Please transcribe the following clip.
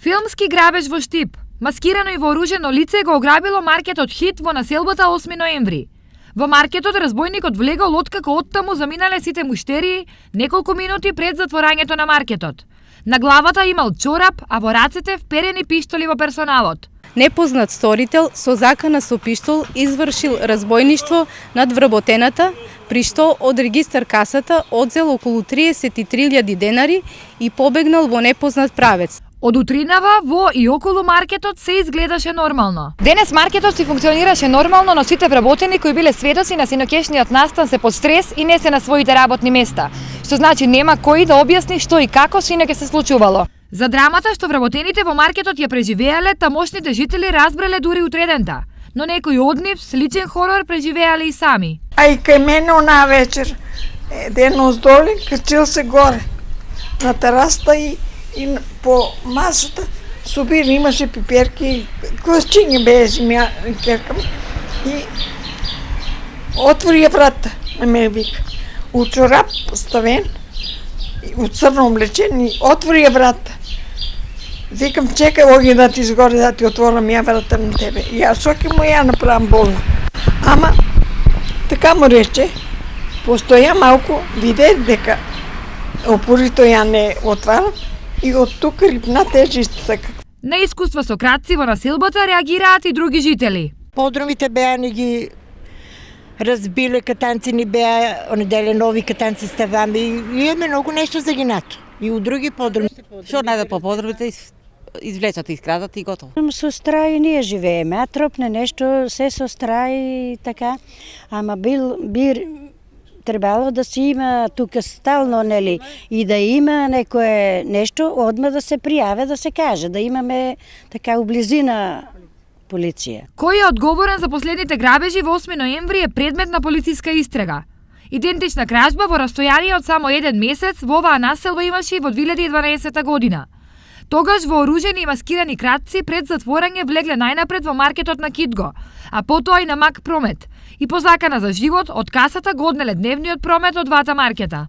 Филмски грабеж во Штип. Маскирано и вооружено лице го ограбило маркетот Хит во населбата 8 ноември. Во маркетот разбойникот влегол откако оттаму заминале сите муштерии неколку минути пред затворањето на маркетот. На главата имал чорап, а во рацете вперени пиштоли во персоналот. Непознат сторител со закана со пиштол извршил разбойништво над вработената, при што од регистар касата одзел околу 33.000 денари и побегнал во непознат правец. Од утринава во и околу маркетот се изгледаше нормално. Денес маркетот си функционираше нормално, но сите вработени кои биле сведоци на синокешниот настан се под стрес и не се на своите работни места, што значи нема кој да објасни што и како синоќа се случувало. За драмата што вработените во маркетот ја преживеале, тамошните жители разбрале дури утредента, но некои од нив с личен хорор преживеале и сами. А и кај мене онаа вечер, еден оздолен качил се горе на терасата и по масата собира, имаше пиперки, класчиња беше мја пиперка и отвори ја врата на мене вика. У чорап ставен, у црно облечен и отвори ја врата. Викам, чекај, оги да ти изгоре, да ти отворам ја врата на тебе. И јас соки му ја направам болно. Ама, така му рече, постоја малку, виде дека опорито ја не отварам и од тука рипна тежист така. На искуства со кратци во населбата реагираат и други жители. Подрумите беа ни ги разбиле, катанци ни беа, онеделе нови катанци ставаме и имаме многу нешто за гинати. И у други подруми. Што најде по подрумите, извлечат и искрадат и готово. Со страј ние живееме, а тропне нешто се со страј така, ама требало да си има тука стално, нели, и да има некое нешто, одма да се пријаве, да се каже, да имаме така ублизина полиција. Кој е одговорен за последните грабежи во 8 ноември е предмет на полициска истрага. Идентична кражба во растојание од само 1 месец во оваа населба имаше и во 2012 година. Тогаш вооружени и маскирани кратци пред затворање влегле најнапред во маркетот на Китго, а потоа и на Мак Промет. И по закана за живот од касата го однеле дневниот промет од двата маркета.